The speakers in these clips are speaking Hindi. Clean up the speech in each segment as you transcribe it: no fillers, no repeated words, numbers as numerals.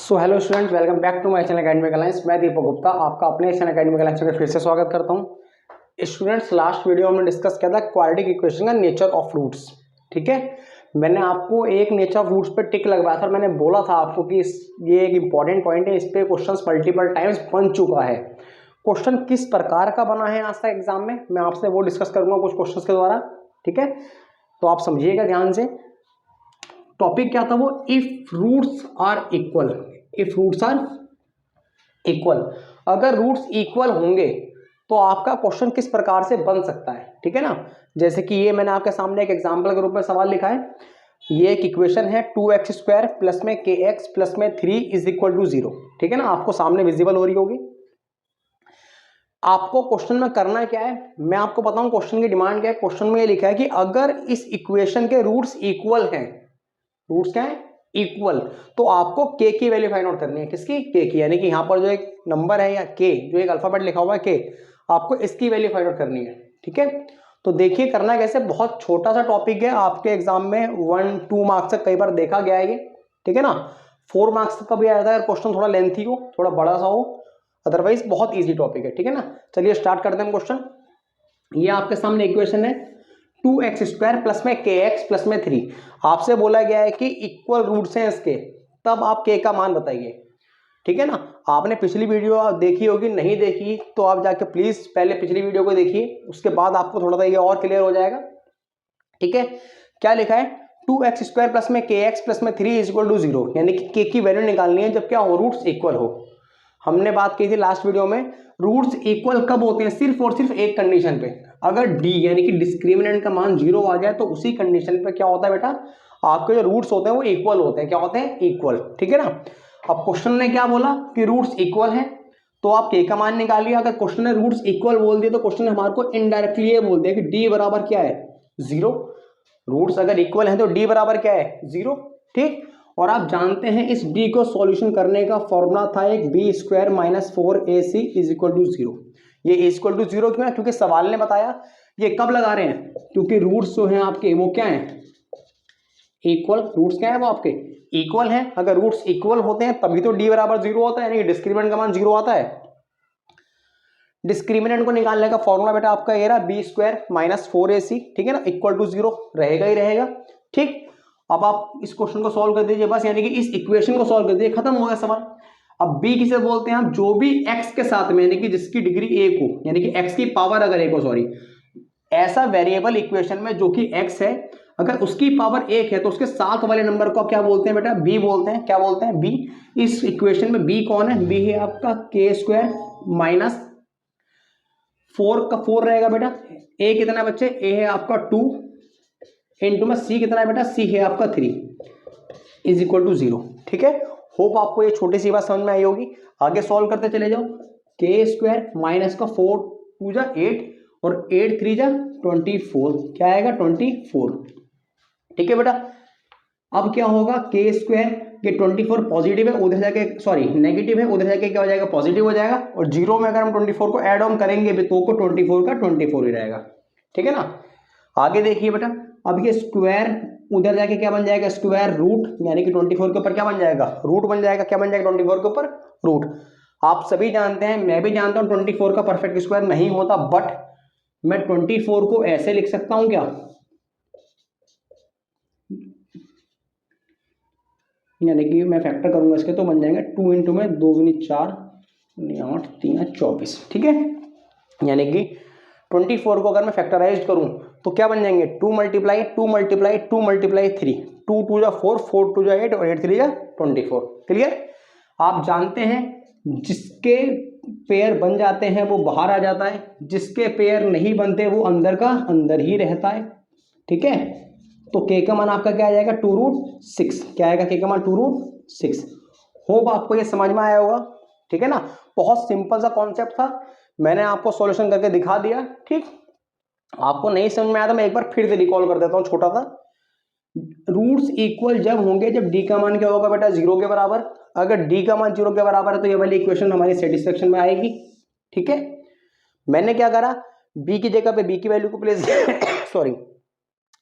So hello students, welcome back to my channel Academic Alliance. मैं दीपक गुप्ता आपका अपने चैनल एकेडमिक अलायंस में फिर से स्वागत करता हूं। स्टूडेंट्स, लास्ट वीडियो में डिस्कस किया था क्वाड्रेटिक इक्वेशन का नेचर ऑफ रूट्स। ठीक है, मैंने आपको एक नेचर ऑफ रूट्स पे टिक लगवाया था। मैंने बोला था आपको कि ये एक इंपॉर्टेंट पॉइंट है, इस पे क्वेश्चन मल्टीपल टाइम्स बन चुका है। क्वेश्चन किस प्रकार का बना है आज तक एग्जाम में, मैं आपसे वो डिस्कस करूंगा कुछ क्वेश्चन के द्वारा। ठीक है, तो आप समझिएगा ध्यान से। टॉपिक क्या था वो, if roots are equal. If roots are equal, अगर रूट्स इक्वल होंगे तो आपका क्वेश्चन किस प्रकार से बन सकता है। ठीक है ना, जैसे कि ये मैंने आपके सामने एक एग्जांपल के रूप में सवाल लिखा है। ये एक इक्वेशन है 2x² प्लस में kx प्लस में 3 इज इक्वल टू 0। ठीक है ना, आपको सामने विजिबल हो रही होगी। आपको क्वेश्चन में करना क्या है, मैं आपको बताऊं क्वेश्चन की डिमांड क्या है। क्वेश्चन में ये लिखा है कि अगर इस इक्वेशन के रूट्स इक्वल हैं, रूट्स क्या है, इक्वल, तो आपको के की वैल्यू फाइंड आउट करनी है। किसकी, के की, यानी कि यहां पर जो एक नंबर है या के, जो एक अल्फाबेट लिखा हुआ है के, आपको इसकी वैल्यू फाइंड आउट करनी है। ठीक है, तो देखिए करना कैसे, बहुत छोटा सा टॉपिक है, आपके एग्जाम में 1-2 मार्क्स तक कई बार देखा गया है ये। ठीक है ना, 4 मार्क्स तक का भी आता है क्वेश्चन, थोड़ा लेंथी हो, थोड़ा बड़ा सा हो, अदरवाइज बहुत ईजी टॉपिक है। ठीक है ना, चलिए स्टार्ट करते हैं क्वेश्चन। ये आपके सामने इक्वेशन है 2x² प्लस में kx प्लस में 3। आपसे बोला गया है कि इक्वल रूट्स हैं इसके, तब आप k का मान बताइए। ठीक है ना, आपने पिछली वीडियो देखी होगी, नहीं देखी तो आप जाके प्लीज पहले पिछली वीडियो को देखिए, उसके बाद आपको थोड़ा सा ये और क्लियर हो जाएगा। ठीक है, क्या लिखा है, 2x² प्लस में kx प्लस में 3 इज इक्वल टू 0, यानी कि k की वैल्यू निकालनी है जब क्या हो, रूट्स इक्वल हो। हमने बात की थी लास्ट वीडियो में, रूट्स इक्वल कब होते हैं, सिर्फ और सिर्फ एक कंडीशन पे, अगर d यानी कि डिस्क्रिमिनेंट का मान 0 आ जाए तो उसी कंडीशन पे क्या होता है बेटा, आपके जो रूट्स होते हैं वो इक्वल होते हैं। क्या होते हैं, इक्वल। ठीक है ना, अब क्वेश्चन ने क्या बोला कि रूट्स इक्वल हैं, तो आप k का मान निकालिए। अगर क्वेश्चन ने रूट्स इक्वल बोल दिए तो क्वेश्चन ने हमारे को इनडायरेक्टली ये बोल दिया कि d बराबर क्या है, 0। रूट्स अगर इक्वल हैं तो d बराबर क्या है, 0। ठीक, और आप जानते हैं इस d को सॉल्यूशन करने का फॉर्मूला था एक b² minus 4ac is equal to 0। ये इज इक्वल टू 0 क्यों है, क्योंकि सवाल ने बताया। ये कब लगा रहे हैं, क्योंकि रूट्स जो हैं आपके वो क्या हैं, इक्वल। रूट्स क्या है वो आपके इक्वल हैं। अगर रूट्स इक्वल होते हैं तभी तो d बराबर 0 होता है, यानी कि डिस्क्रिमिनेंट का मान 0 आता है। डिस्क्रिमिनेंट को निकालने का फॉर्मूला बेटा आपका ये रहा b² माइनस 4ac। ठीक है ना, इक्वल टू 0 रहेगा ही रहेगा। ठीक, अब आप इस क्वेश्चन को सॉल्व कर दीजिए बस, यानी कि इस इक्वेशन को सॉल्व कर दीजिए, खत्म हो गया सवाल। अब b किसे बोलते हैं, हम जो भी x के साथ में, यानी कि जिसकी डिग्री 1 हो, यानी कि x की पावर अगर 1 हो, सॉरी, ऐसा वेरिएबल इक्वेशन में जो कि x है, अगर उसकी पावर 1 है तो उसके साथ वाले नंबर को आप क्या बोलते हैं बेटा, b बोलते हैं। क्या बोलते हैं, b। इस इक्वेशन में b कौन है, b है आपका k² माइनस 4 रहेगा बेटा। a कितना है बच्चे, a है आपका 2 इंटू में c कितना है बेटा, c है आपका 3 इज इक्वल टू 0। ठीक है, होप आपको ये छोटी सी बात समझ में आई होगी। आगे सॉल्व करते चले जाओ। k² माइनस का 4 2 जा 8 और 8 3 जा 24, क्या आएगा 24। ठीक है बेटा, अब क्या होगा, k² के 24 पॉजिटिव है, उधर जाके सॉरी नेगेटिव है, उधर जाके क्या हो जाएगा, पॉजिटिव हो जाएगा। और 0 में अगर हम 24 को ऐड ऑन करेंगे भी तो को 24 का 24 ही रहेगा। ठीक है ना, आगे देखिए बेटा, अब ये स्क्वायर उधर जाके क्या बन जाएगा, स्क्वायर रूट, यानी कि 24 के ऊपर क्या बन जाएगा, रूट बन जाएगा। क्या बन जाएगा 24 के ऊपर, रूट। आप सभी जानते हैं, मैं भी जानता हूं 24 का परफेक्ट स्क्वायर नहीं होता, बट मैं 24 को ऐसे लिख सकता हूं क्या, यानी कि मैं फैक्टर करूंगा इसके तो बन जाएंगे 2 इंटू में 2 दूनी 4 8 3 24। ठीक है, यानी कि 24 को अगर मैं फैक्टराइज करूं तो क्या बन जाएंगे, 2 मल्टीप्लाई 2 मल्टीप्लाई 2 मल्टीप्लाई 3, 2 2 जा 4 4 2 जा 8 और 8 3 जा 24। क्लियर, आप जानते हैं जिसके पेयर बन जाते हैं वो बाहर आ जाता है, जिसके पेयर नहीं बनते वो अंदर का अंदर ही रहता है। ठीक है, तो k का मान आपका क्या आ जाएगा, 2√6। क्या आएगा k का मान, 2√6। होप आपको ये समझ में आया होगा। ठीक है ना, बहुत सिंपल सा कॉन्सेप्ट था, मैंने आपको सॉल्यूशन करके दिखा दिया। ठीक, आपको नहीं समझ में आया तो मैं एक बार फिर से रिकॉल कर देता हूं छोटा सा। रूट्स इक्वल जब होंगे जब d का मान क्या होगा बेटा, 0 के बराबर। अगर d का मान 0 के बराबर है तो ये वाली इक्वेशन हमारी सेटिस्फेक्शन में आएगी। ठीक है, मैंने क्या करा, b की जगह पे b की वैल्यू को प्लेस सॉरी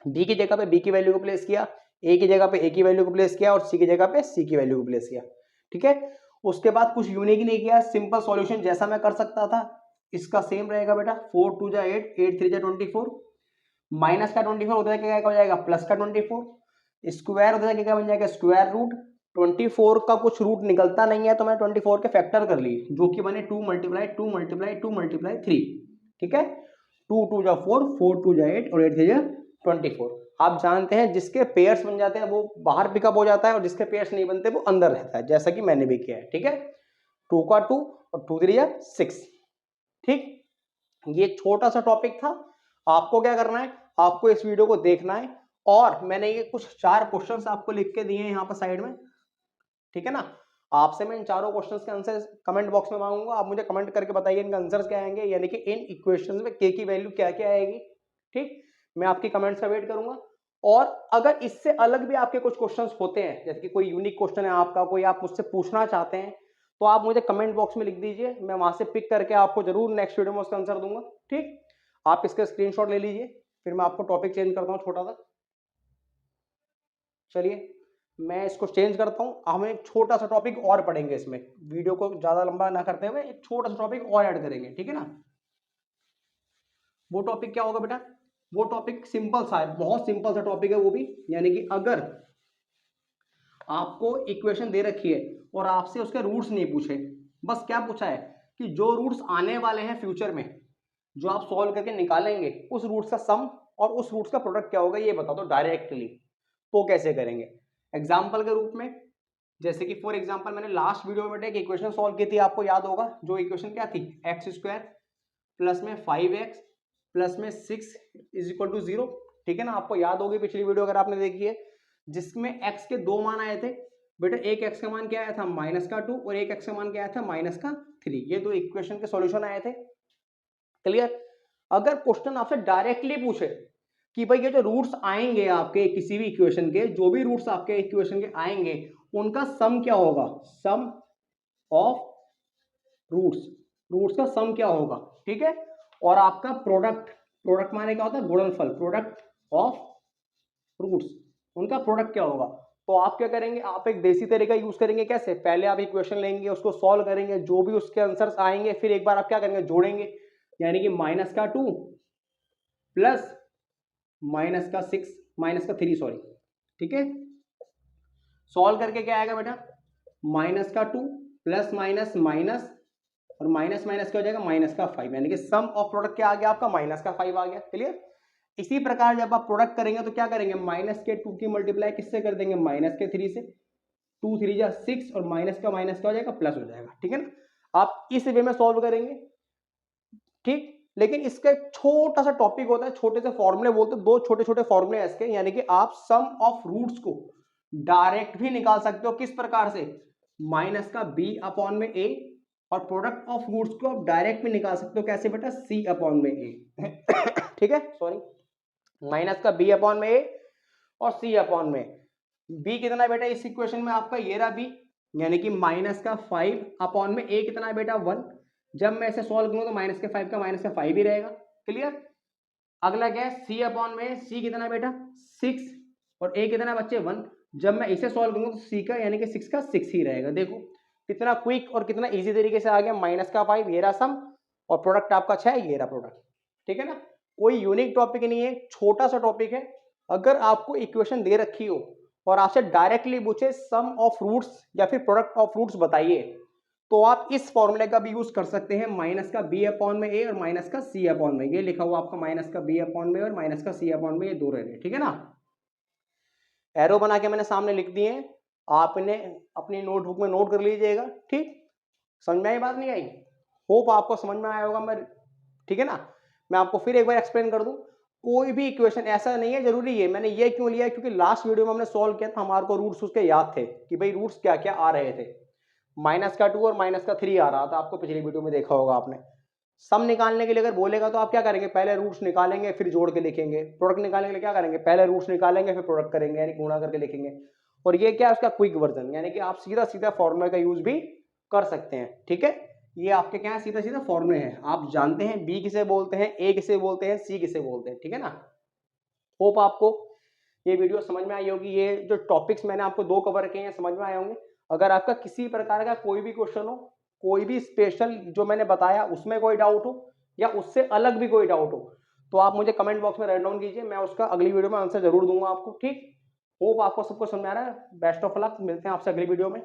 b की जगह पे b की वैल्यू को प्लेस किया, a की जगह पे a की वैल्यू को प्लेस किया और c की जगह पे c की वैल्यू को प्लेस किया। ठीक है। उसके बाद कुछ यूनिक नहीं किया, सिंपल सॉल्यूशन जैसा मैं कर सकता था इसका सेम रहेगा बेटा। 4 2 जा 8, 8 3 जा 24, माइनस का 24 उधर क्या हो जाएगा प्लस का 24, स्क्वायर उधर क्या बन जाएगा स्क्वायर रूट। 24 का कुछ रूट निकलता नहीं है तो मैं 24 के फैक्टर कर लिए जो कि बने 2 मल्टीप्लाई 2 मल्टीप्लाई 2 मल्टीप्लाई 3, ठीक है। 2 2 जा 4, 4 2 जा 8 और 8 3 जा 24। आप जानते हैं जिसके पेयर्स बन जाते हैं वो बाहर पिकअप हो जाता है और जिसके पेयर्स नहीं बनते वो अंदर रहता है, जैसा कि मैंने भी किया है, ठीक है। 2 का 2 और 2 3 जा 6, ठीक। ये छोटा सा टॉपिक था। आपको क्या करना है, आपको इस वीडियो को देखना है और मैंने ये कुछ 4 क्वेश्चंस आपको लिख के दिए हैं यहाँ पर साइड में, ठीक है ना। आपसे मैं इन चारों क्वेश्चंस के आंसर कमेंट बॉक्स में मांगूंगा, आप मुझे कमेंट करके बताइए इनके आंसर्स क्या आएंगे, यानी कि इन इक्वेशंस में के की वैल्यू क्या क्या आएगी, ठीक। मैं आपकी कमेंट्स का वेट करूंगा। और अगर इससे अलग भी आपके कुछ क्वेश्चंस होते हैं, जैसे कि कोई यूनिक क्वेश्चन है आपका, कोई आप मुझसे पूछना चाहते हैं, तो आप मुझे कमेंट बॉक्स में लिख दीजिए, मैं वहां से पिक करके आपको जरूर नेक्स्ट वीडियो में उसका आंसर दूंगा, ठीक। आप इसका स्क्रीनशॉट ले लीजिए, फिर मैं आपको टॉपिक चेंज करता हूँ छोटा सा। चलिए मैं इसको चेंज करता हूँ, हम एक छोटा सा टॉपिक और पढ़ेंगे इसमें, वीडियो को ज्यादा लंबा ना करते हुए एक छोटा सा टॉपिक और ऐड करेंगे, ठीक है ना। वो टॉपिक क्या होगा बेटा, वो टॉपिक सिंपल सा है, बहुत सिंपल सा टॉपिक है वो भी, यानी कि अगर आपको इक्वेशन दे रखी है और आपसे उसके रूट्स नहीं पूछे, बस क्या पूछा है कि जो रूट्स आने वाले हैं फ्यूचर में जो आप सॉल्व करके निकालेंगे उस रूट्स का सम और उस रूट्स का प्रोडक्ट क्या होगा ये बता दो डायरेक्टली, तो कैसे करेंगे एग्जाम्पल के रूप में। जैसे कि फॉर एग्जाम्पल मैंने लास्ट वीडियो में एक इक्वेशन सॉल्व की थी, आपको याद होगा, जो इक्वेशन क्या थी, एक्स स्क्वायर प्लस में 5x प्लस में 6 इज इक्वल टू 0, ठीक है ना। आपको याद होगी पिछली वीडियो अगर आपने देखी है, जिसमें x के दो मान आए थे बेटा, एक x का मान क्या आया था माइनस का 2 और एक x का मान क्या आया था माइनस का 3, ये दो इक्वेशन के सॉल्यूशन आए थे, क्लियर। अगर क्वेश्चन आपसे डायरेक्टली पूछे कि भाई ये जो रूट्स आएंगे आपके किसी भी इक्वेशन के, जो भी रूट्स आपके इक्वेशन के आएंगे उनका सम क्या होगा, सम ऑफ रूट्स, रूट्स का सम क्या होगा, ठीक है। और आपका प्रोडक्ट, प्रोडक्ट माने क्या होता है गुणनफल, प्रोडक्ट ऑफ रूट्स, उनका प्रोडक्ट क्या होगा। तो आप क्या करेंगे, आप एक देसी तरीका यूज करेंगे, कैसे, पहले आप इक्वेशन लेंगे उसको सॉल्व करेंगे, जो भी उसके आंसर्स आएंगे फिर एक बार आप क्या करेंगे जोड़ेंगे, यानी कि माइनस का 2 प्लस माइनस का 6 माइनस का 3 सॉरी, ठीक है। सॉल्व करके क्या आएगा बेटा, माइनस का 2 प्लस माइनस माइनस और माइनस माइनस क्या हो जाएगा माइनस का 5, यानी कि सम ऑफ प्रोडक्ट क्या आ गया आपका माइनस का 5 आ गया, क्लियर। इसी प्रकार जब आप प्रोडक्ट करेंगे तो क्या करेंगे, माइनस के 2 की मल्टीप्लाई किससे कर देंगे, माइनस के 3 से, 2 3 जा 6 और माइनस का माइनस क्या हो जाएगा प्लस हो जाएगा, ठीक है ना। आप इस वे में सॉल्व करेंगे, ठीक। लेकिन इसका एक छोटा सा टॉपिक होता है, छोटे से फॉर्मूले बोलते हैं, दो छोटे छोटे फॉर्मूले हैं इसके, यानी कि आप सम ऑफ रूट्स को डायरेक्ट भी निकाल सकते हो, किस प्रकार से, माइनस का बी अपॉन में ए, और प्रोडक्ट ऑफ रूट्स को आप डायरेक्ट भी निकाल सकते हो, कैसे बेटा, सी अपॉन में ए, ठीक है, सॉरी, माइनस का बी अपॉन में ए और सी अपॉन में, बी कितना बेटा इस इक्वेशन में आपका ये रहा बी, यानी कि माइनस का 5 अपॉन में ए कितना है बेटा 1, जब मैं इसे सॉल्व करूंगा तो माइनस के 5 का माइनस का 5 ही रहेगा, क्लियर। अगला क्या है, सी अपॉन में, सी कितना बेटा 6 और ए कितना बच्चे 1, जब मैं इसे सॉल्व करूंगा तो सी का यानी कि 6 का 6 ही रहेगा। देखो कितना क्विक और कितना इजी तरीके से आ गया, माइनस का 5 ये रहा सम और प्रोडक्ट आपका 6 ये रहा प्रोडक्ट, ठीक है ना। कोई यूनिक टॉपिक नहीं है, छोटा सा टॉपिक है। अगर आपको इक्वेशन दे रखी हो और आपसे डायरेक्टली पूछे सम ऑफ रूट्स या फिर प्रोडक्ट ऑफ रूट्स बताइए, तो आप इस फॉर्मूले का भी यूज कर सकते हैं, माइनस का बी अपॉन में ए और माइनस का सी अपॉन में, ये लिखा हुआ आपका माइनस का बी अपॉन में और माइनस का सी अपॉन में, ये दो रह रहे, ठीक है ना। एरो बना के मैंने सामने लिख दिए हैं, आपने अपनी नोटबुक में नोट कर लीजिएगा, ठीक। समझ में आई बात नहीं आई, होप आपको समझ में आया होगा मैं, ठीक है ना। मैं आपको फिर एक बार एक्सप्लेन कर दूं, कोई भी इक्वेशन ऐसा नहीं है जरूरी है, मैंने ये क्यों लिया क्योंकि लास्ट वीडियो में हमने सॉल्व किया था, हमारे को रूट्स उसके याद थे कि भाई रूट्स क्या क्या आ रहे थे, माइनस का 2 और माइनस का 3 आ रहा था, आपको पिछली वीडियो में देखा होगा आपने। सम निकालने के लिए अगर बोलेगा तो आप क्या करेंगे, पहले रूट्स निकालेंगे फिर जोड़ के लिखेंगे, प्रोडक्ट निकालने के लिए क्या करेंगे, पहले रूट्स निकालेंगे फिर प्रोडक्ट करेंगे, यानी गुणा करके लिखेंगे। और ये क्या है उसका क्विक वर्जन, यानी कि आप सीधा सीधा फॉर्मूले का यूज भी कर सकते हैं, ठीक है। ये आपके क्या है, सीधा सीधा फॉर्मूले हैं, आप जानते हैं बी किसे बोलते हैं, ए किसे बोलते हैं, सी किसे बोलते हैं, ठीक है ना। होप आपको ये वीडियो समझ में आई होगी, ये जो टॉपिक्स मैंने आपको दो कवर किए हैं समझ में आए होंगे। अगर आपका किसी प्रकार का कोई भी क्वेश्चन हो, कोई भी स्पेशल जो मैंने बताया उसमें कोई डाउट हो या उससे अलग भी कोई डाउट हो, तो आप मुझे कमेंट बॉक्स में राइट डाउन कीजिए, मैं उसका अगली वीडियो में आंसर जरूर दूंगा आपको। ठीक, होप आपको सबको समझ में आ रहा है। बेस्ट ऑफ लक, मिलते हैं आपसे अगली वीडियो में।